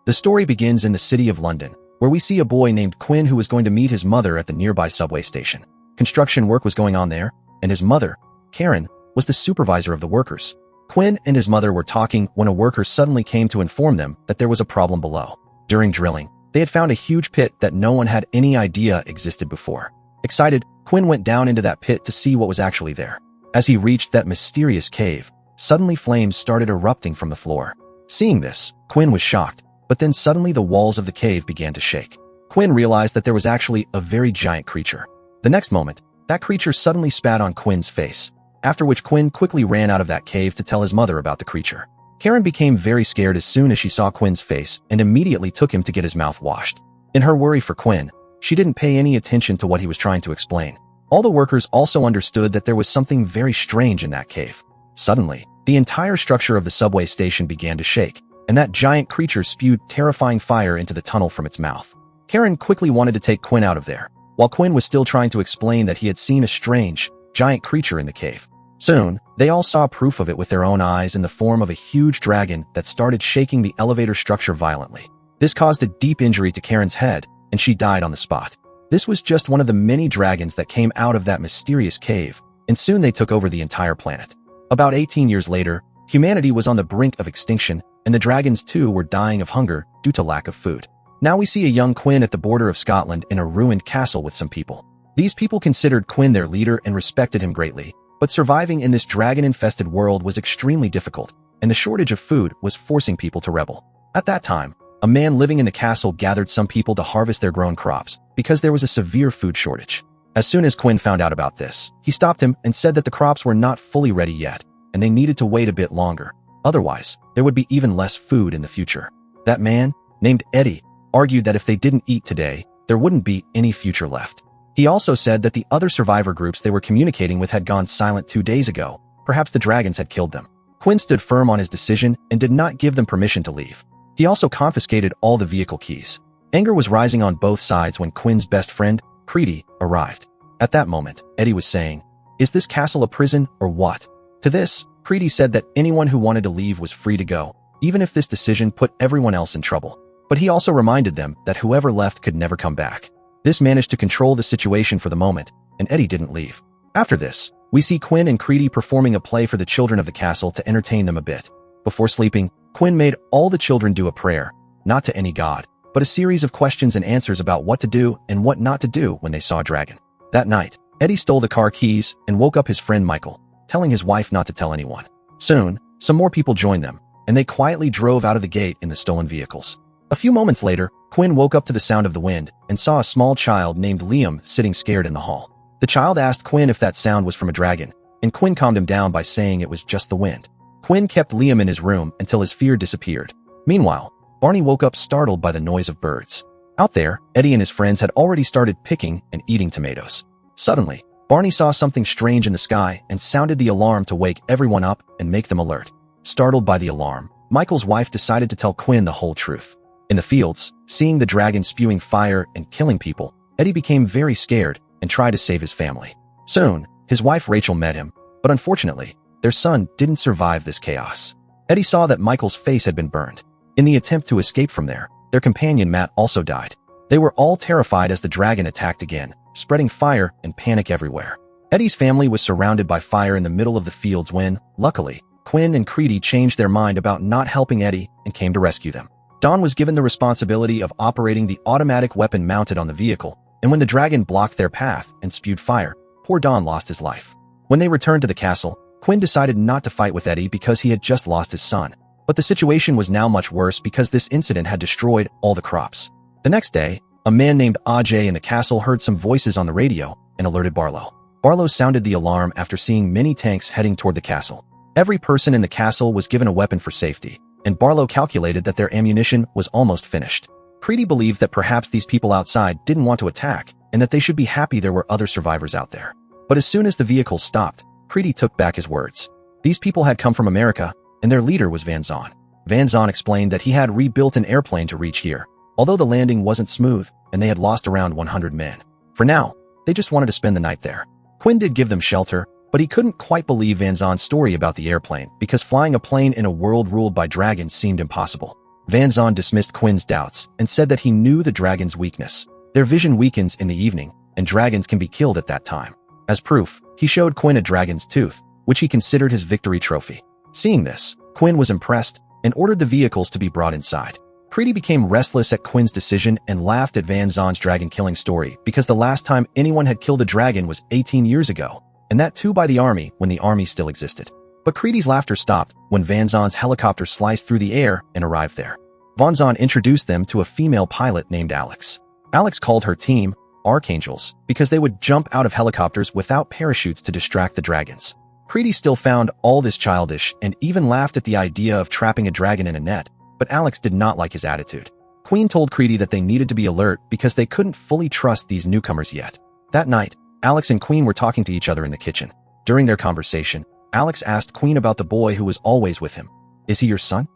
The story begins in the city of London, where we see a boy named Quinn who was going to meet his mother at the nearby subway station. Construction work was going on there, and his mother, Karen, was the supervisor of the workers. Quinn and his mother were talking when a worker suddenly came to inform them that there was a problem below. During drilling, they had found a huge pit that no one had any idea existed before. Excited, Quinn went down into that pit to see what was actually there. As he reached that mysterious cave, suddenly flames started erupting from the floor. Seeing this, Quinn was shocked, but then suddenly the walls of the cave began to shake. Quinn realized that there was actually a very giant creature. The next moment, that creature suddenly spat on Quinn's face, after which Quinn quickly ran out of that cave to tell his mother about the creature. Karen became very scared as soon as she saw Quinn's face and immediately took him to get his mouth washed. In her worry for Quinn, she didn't pay any attention to what he was trying to explain. All the workers also understood that there was something very strange in that cave. Suddenly, the entire structure of the subway station began to shake, and that giant creature spewed terrifying fire into the tunnel from its mouth. Karen quickly wanted to take Quinn out of there, while Quinn was still trying to explain that he had seen a strange, giant creature in the cave. Soon, they all saw proof of it with their own eyes in the form of a huge dragon that started shaking the elevator structure violently. This caused a deep injury to Karen's head, and she died on the spot. This was just one of the many dragons that came out of that mysterious cave, and soon they took over the entire planet. About 18 years later, humanity was on the brink of extinction, and the dragons too were dying of hunger due to lack of food. Now we see a young Quinn at the border of Scotland in a ruined castle with some people. These people considered Quinn their leader and respected him greatly, but surviving in this dragon-infested world was extremely difficult, and the shortage of food was forcing people to rebel. At that time, a man living in the castle gathered some people to harvest their grown crops because there was a severe food shortage. As soon as Quinn found out about this, he stopped him and said that the crops were not fully ready yet, and they needed to wait a bit longer. Otherwise, there would be even less food in the future. That man, named Eddie, argued that if they didn't eat today, there wouldn't be any future left. He also said that the other survivor groups they were communicating with had gone silent 2 days ago. Perhaps the dragons had killed them. Quinn stood firm on his decision and did not give them permission to leave. He also confiscated all the vehicle keys. Anger was rising on both sides when Quinn's best friend, Creedy, arrived. At that moment, Eddie was saying, "Is this castle a prison or what?" To this, Creedy said that anyone who wanted to leave was free to go, even if this decision put everyone else in trouble. But he also reminded them that whoever left could never come back. This managed to control the situation for the moment, and Eddie didn't leave. After this, we see Quinn and Creedy performing a play for the children of the castle to entertain them a bit. Before sleeping, Quinn made all the children do a prayer, not to any god, but a series of questions and answers about what to do and what not to do when they saw a dragon. That night, Eddie stole the car keys and woke up his friend Michael, telling his wife not to tell anyone. Soon, some more people joined them, and they quietly drove out of the gate in the stolen vehicles. A few moments later, Quinn woke up to the sound of the wind and saw a small child named Liam sitting scared in the hall. The child asked Quinn if that sound was from a dragon, and Quinn calmed him down by saying it was just the wind. Quinn kept Liam in his room until his fear disappeared. Meanwhile, Barney woke up startled by the noise of birds. Out there, Eddie and his friends had already started picking and eating tomatoes. Suddenly, Barney saw something strange in the sky and sounded the alarm to wake everyone up and make them alert. Startled by the alarm, Michael's wife decided to tell Quinn the whole truth. In the fields, seeing the dragon spewing fire and killing people, Eddie became very scared and tried to save his family. Soon, his wife Rachel met him, but unfortunately, their son didn't survive this chaos. Eddie saw that Michael's face had been burned. In the attempt to escape from there, their companion Matt also died. They were all terrified as the dragon attacked again, spreading fire and panic everywhere. Eddie's family was surrounded by fire in the middle of the fields when, luckily, Quinn and Creedy changed their mind about not helping Eddie and came to rescue them. Don was given the responsibility of operating the automatic weapon mounted on the vehicle, and when the dragon blocked their path and spewed fire, poor Don lost his life. When they returned to the castle, Quinn decided not to fight with Eddie because he had just lost his son. But the situation was now much worse because this incident had destroyed all the crops. The next day, a man named Ajay in the castle heard some voices on the radio and alerted Barlow. Barlow sounded the alarm after seeing many tanks heading toward the castle. Every person in the castle was given a weapon for safety, and Barlow calculated that their ammunition was almost finished. Creedy believed that perhaps these people outside didn't want to attack and that they should be happy there were other survivors out there. But as soon as the vehicle stopped, Creedy took back his words. These people had come from America, and their leader was Van Zon. Van Zon explained that he had rebuilt an airplane to reach here, although the landing wasn't smooth and they had lost around 100 men. For now, they just wanted to spend the night there. Quinn did give them shelter, but he couldn't quite believe Van Zon's story about the airplane because flying a plane in a world ruled by dragons seemed impossible. Van Zon dismissed Quinn's doubts and said that he knew the dragon's weakness. Their vision weakens in the evening, and dragons can be killed at that time. As proof, he showed Quinn a dragon's tooth, which he considered his victory trophy. Seeing this, Quinn was impressed and ordered the vehicles to be brought inside. Creedy became restless at Quinn's decision and laughed at Van Zon's dragon-killing story because the last time anyone had killed a dragon was 18 years ago, and that too by the army when the army still existed. But Creedy's laughter stopped when Van Zon's helicopter sliced through the air and arrived there. Van Zon introduced them to a female pilot named Alex. Alex called her team Archangels because they would jump out of helicopters without parachutes to distract the dragons. Creedy still found all this childish and even laughed at the idea of trapping a dragon in a net, but Alex did not like his attitude. Queen told Creedy that they needed to be alert because they couldn't fully trust these newcomers yet. That night, Alex and Queen were talking to each other in the kitchen. During their conversation, Alex asked Queen about the boy who was always with him. "Is he your son?"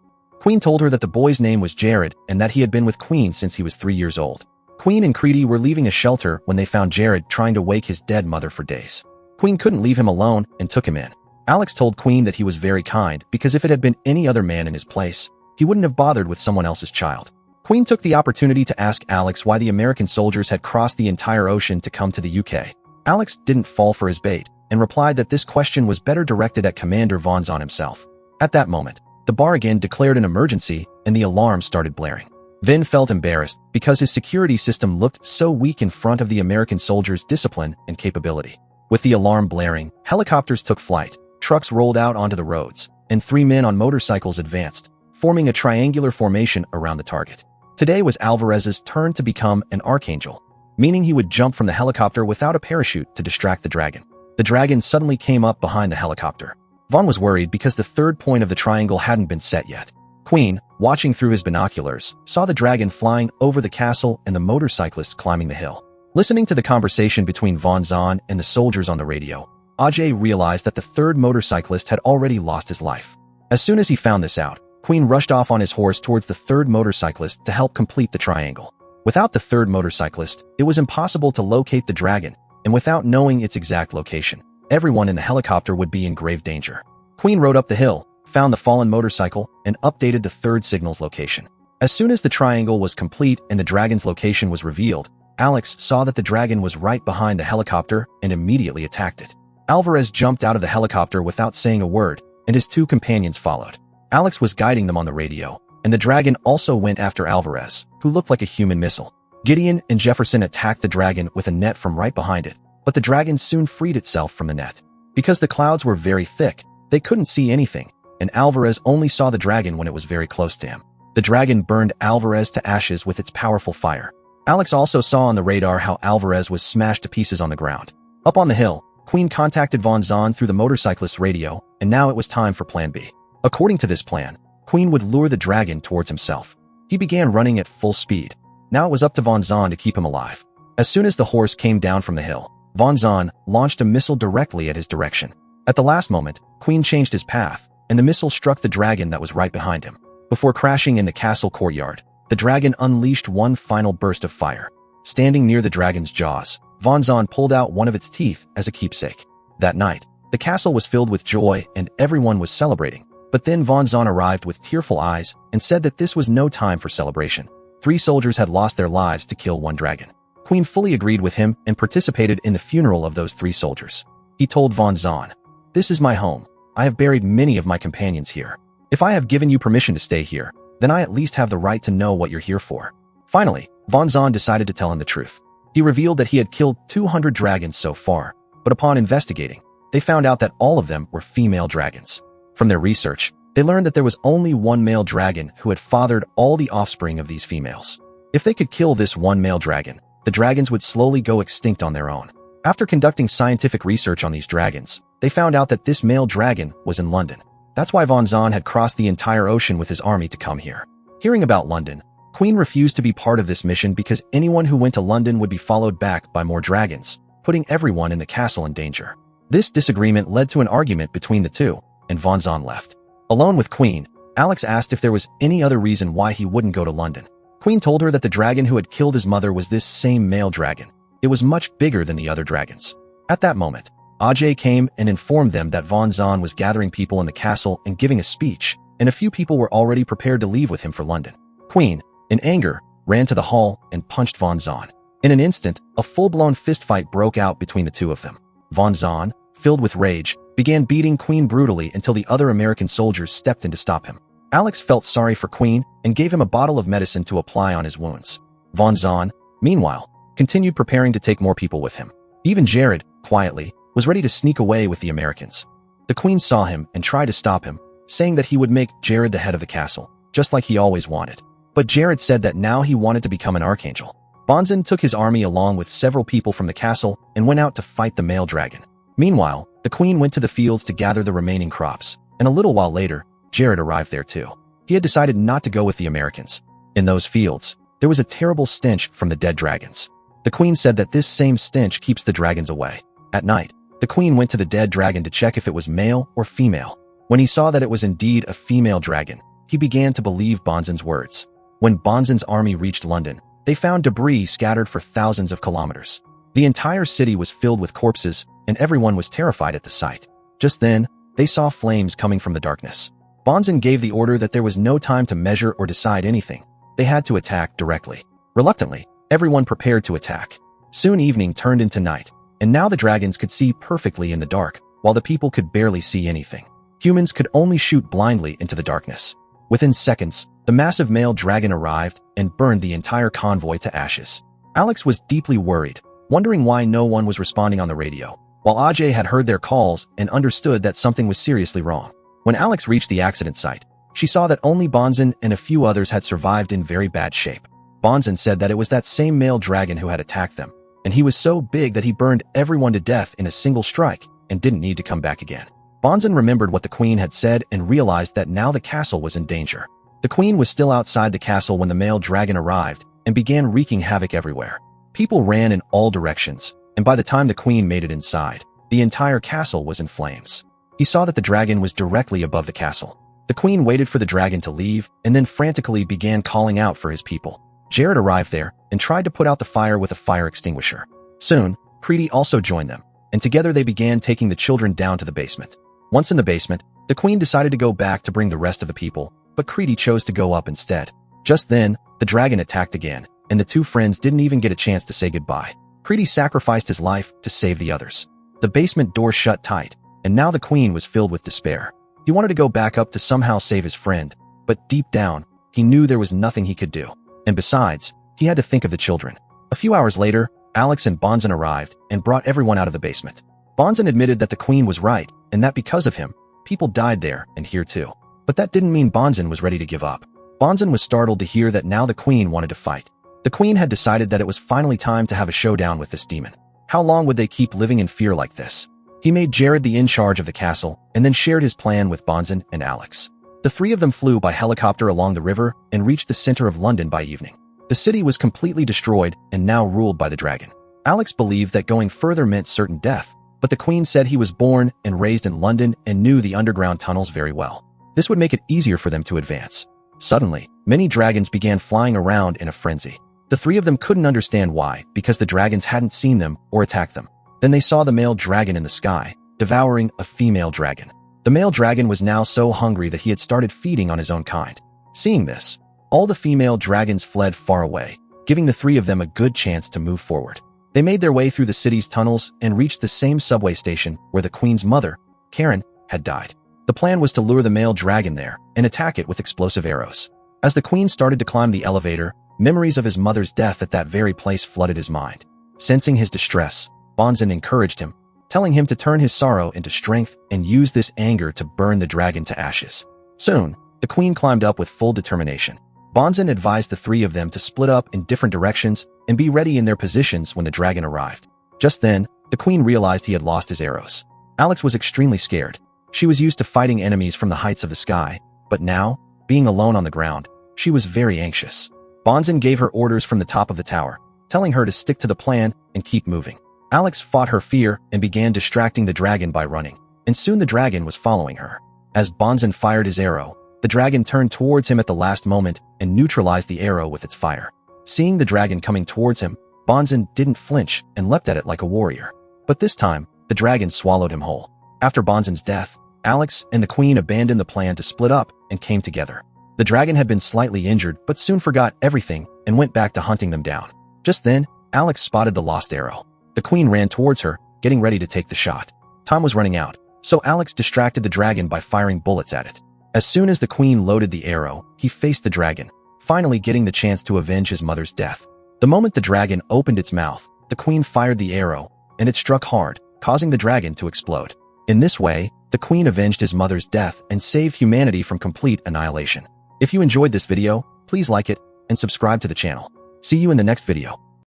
Queen told her that the boy's name was Jared and that he had been with Queen since he was 3 years old. Queen and Creedy were leaving a shelter when they found Jared trying to wake his dead mother for days. Queen couldn't leave him alone and took him in. Alex told Queen that he was very kind because if it had been any other man in his place, he wouldn't have bothered with someone else's child. Queen took the opportunity to ask Alex why the American soldiers had crossed the entire ocean to come to the UK. Alex didn't fall for his bait and replied that this question was better directed at Commander Van Zon himself. At that moment, the bar again declared an emergency and the alarm started blaring. Vin felt embarrassed because his security system looked so weak in front of the American soldiers' discipline and capability. With the alarm blaring, helicopters took flight, trucks rolled out onto the roads, and 3 men on motorcycles advanced, forming a triangular formation around the target. Today was Alvarez's turn to become an Archangel, meaning he would jump from the helicopter without a parachute to distract the dragon. The dragon suddenly came up behind the helicopter. Vaughn was worried because the third point of the triangle hadn't been set yet. Queen, watching through his binoculars, saw the dragon flying over the castle and the motorcyclists climbing the hill. Listening to the conversation between Van Zon and the soldiers on the radio, Ajay realized that the third motorcyclist had already lost his life. As soon as he found this out, Queen rushed off on his horse towards the third motorcyclist to help complete the triangle. Without the third motorcyclist, it was impossible to locate the dragon, and without knowing its exact location, everyone in the helicopter would be in grave danger. Queen rode up the hill, found the fallen motorcycle, and updated the third signal's location. As soon as the triangle was complete and the dragon's location was revealed, Alex saw that the dragon was right behind the helicopter and immediately attacked it. Alvarez jumped out of the helicopter without saying a word, and his 2 companions followed. Alex was guiding them on the radio, and the dragon also went after Alvarez, who looked like a human missile. Gideon and Jefferson attacked the dragon with a net from right behind it, but the dragon soon freed itself from the net. Because the clouds were very thick, they couldn't see anything, and Alvarez only saw the dragon when it was very close to him. The dragon burned Alvarez to ashes with its powerful fire. Alex also saw on the radar how Alvarez was smashed to pieces on the ground. Up on the hill, Queen contacted Van Zon through the motorcyclist's radio, and now it was time for Plan B. According to this plan, Queen would lure the dragon towards himself. He began running at full speed. Now it was up to Van Zon to keep him alive. As soon as the horse came down from the hill, Van Zon launched a missile directly at his direction. At the last moment, Queen changed his path, and the missile struck the dragon that was right behind him. Before crashing in the castle courtyard, the dragon unleashed one final burst of fire. Standing near the dragon's jaws, Van Zon pulled out one of its teeth as a keepsake. That night, the castle was filled with joy and everyone was celebrating. But then Van Zon arrived with tearful eyes and said that this was no time for celebration. 3 soldiers had lost their lives to kill 1 dragon. Queen fully agreed with him and participated in the funeral of those 3 soldiers. He told Van Zon, "This is my home. I have buried many of my companions here. If I have given you permission to stay here, then I at least have the right to know what you're here for." Finally, Van Zon decided to tell him the truth. He revealed that he had killed 200 dragons so far, but upon investigating, they found out that all of them were female dragons. From their research, they learned that there was only 1 male dragon who had fathered all the offspring of these females. If they could kill this 1 male dragon, the dragons would slowly go extinct on their own. After conducting scientific research on these dragons, they found out that this male dragon was in London. That's why Van Zon had crossed the entire ocean with his army to come here. Hearing about London, Queen refused to be part of this mission because anyone who went to London would be followed back by more dragons, putting everyone in the castle in danger. This disagreement led to an argument between the 2, and Van Zon left. Alone with Queen, Alex asked if there was any other reason why he wouldn't go to London. Queen told her that the dragon who had killed his mother was this same male dragon. It was much bigger than the other dragons. At that moment, Ajay came and informed them that Van Zon was gathering people in the castle and giving a speech, and a few people were already prepared to leave with him for London. Queen, in anger, ran to the hall and punched Von Zahn. In an instant, a full-blown fistfight broke out between the two of them. Von Zahn, filled with rage, began beating Queen brutally until the other American soldiers stepped in to stop him. Alex felt sorry for Queen and gave him a bottle of medicine to apply on his wounds. Von Zahn, meanwhile, continued preparing to take more people with him. Even Jared, quietly, was ready to sneak away with the Americans. The Queen saw him and tried to stop him, saying that he would make Jared the head of the castle, just like he always wanted. But Jared said that now he wanted to become an archangel. Bonzen took his army along with several people from the castle and went out to fight the male dragon. Meanwhile, the Queen went to the fields to gather the remaining crops, and a little while later, Jared arrived there too. He had decided not to go with the Americans. In those fields, there was a terrible stench from the dead dragons. The Queen said that this same stench keeps the dragons away. At night, the Queen went to the dead dragon to check if it was male or female. When he saw that it was indeed a female dragon, he began to believe Bonzen's words. When Bonzen's army reached London, they found debris scattered for thousands of kilometers. The entire city was filled with corpses, and everyone was terrified at the sight. Just then, they saw flames coming from the darkness. Bonzen gave the order that there was no time to measure or decide anything. They had to attack directly. Reluctantly, everyone prepared to attack. Soon evening turned into night, and now the dragons could see perfectly in the dark, while the people could barely see anything. Humans could only shoot blindly into the darkness. Within seconds, the massive male dragon arrived and burned the entire convoy to ashes. Alex was deeply worried, wondering why no one was responding on the radio, while Ajay had heard their calls and understood that something was seriously wrong. When Alex reached the accident site, she saw that only Bonzen and a few others had survived in very bad shape. Bonzen said that it was that same male dragon who had attacked them, and he was so big that he burned everyone to death in a single strike and didn't need to come back again. Bonzen remembered what the Queen had said and realized that now the castle was in danger. The Queen was still outside the castle when the male dragon arrived and began wreaking havoc everywhere. People ran in all directions, and by the time the Queen made it inside, the entire castle was in flames. He saw that the dragon was directly above the castle. The Queen waited for the dragon to leave and then frantically began calling out for his people. Jared arrived there and tried to put out the fire with a fire extinguisher. Soon, Preeti also joined them, and together they began taking the children down to the basement. Once in the basement, the Queen decided to go back to bring the rest of the people, but Preeti chose to go up instead. Just then, the dragon attacked again, and the two friends didn't even get a chance to say goodbye. Preeti sacrificed his life to save the others. The basement door shut tight, and now the Queen was filled with despair. He wanted to go back up to somehow save his friend, but deep down, he knew there was nothing he could do. And besides, he had to think of the children. A few hours later, Alex and Bonzen arrived and brought everyone out of the basement. Bonzen admitted that the Queen was right, and that because of him, people died there and here too. But that didn't mean Bonzen was ready to give up. Bonzen was startled to hear that now the Queen wanted to fight. The Queen had decided that it was finally time to have a showdown with this demon. How long would they keep living in fear like this? He made Jared the in charge of the castle and then shared his plan with Bonzen and Alex. The three of them flew by helicopter along the river and reached the center of London by evening. The city was completely destroyed and now ruled by the dragon. Alex believed that going further meant certain death, but the Queen said he was born and raised in London and knew the underground tunnels very well. This would make it easier for them to advance. Suddenly, many dragons began flying around in a frenzy. The three of them couldn't understand why, because the dragons hadn't seen them or attacked them. Then they saw the male dragon in the sky, devouring a female dragon. The male dragon was now so hungry that he had started feeding on his own kind. Seeing this, all the female dragons fled far away, giving the three of them a good chance to move forward. They made their way through the city's tunnels and reached the same subway station where the Queen's mother, Karen, had died. The plan was to lure the male dragon there and attack it with explosive arrows. As the Queen started to climb the elevator, memories of his mother's death at that very place flooded his mind. Sensing his distress, Bonzen encouraged him, telling him to turn his sorrow into strength and use this anger to burn the dragon to ashes. Soon, the Queen climbed up with full determination. Bonzen advised the three of them to split up in different directions and be ready in their positions when the dragon arrived. Just then, the Queen realized he had lost his arrows. Alex was extremely scared. She was used to fighting enemies from the heights of the sky, but now, being alone on the ground, she was very anxious. Bonzen gave her orders from the top of the tower, telling her to stick to the plan and keep moving. Alex fought her fear and began distracting the dragon by running, and soon the dragon was following her. As Bonzen fired his arrow, the dragon turned towards him at the last moment and neutralized the arrow with its fire. Seeing the dragon coming towards him, Bonzen didn't flinch and leapt at it like a warrior. But this time, the dragon swallowed him whole. After Bonzen's death, Alex and the Queen abandoned the plan to split up and came together. The dragon had been slightly injured, but soon forgot everything and went back to hunting them down. Just then, Alex spotted the lost arrow. The queen ran towards her, getting ready to take the shot. Time was running out, so Alex distracted the dragon by firing bullets at it. As soon as the queen loaded the arrow, he faced the dragon, finally getting the chance to avenge his mother's death. The moment the dragon opened its mouth, the queen fired the arrow, and it struck hard, causing the dragon to explode. In this way, the queen avenged his mother's death and saved humanity from complete annihilation. If you enjoyed this video, please like it and subscribe to the channel. See you in the next video.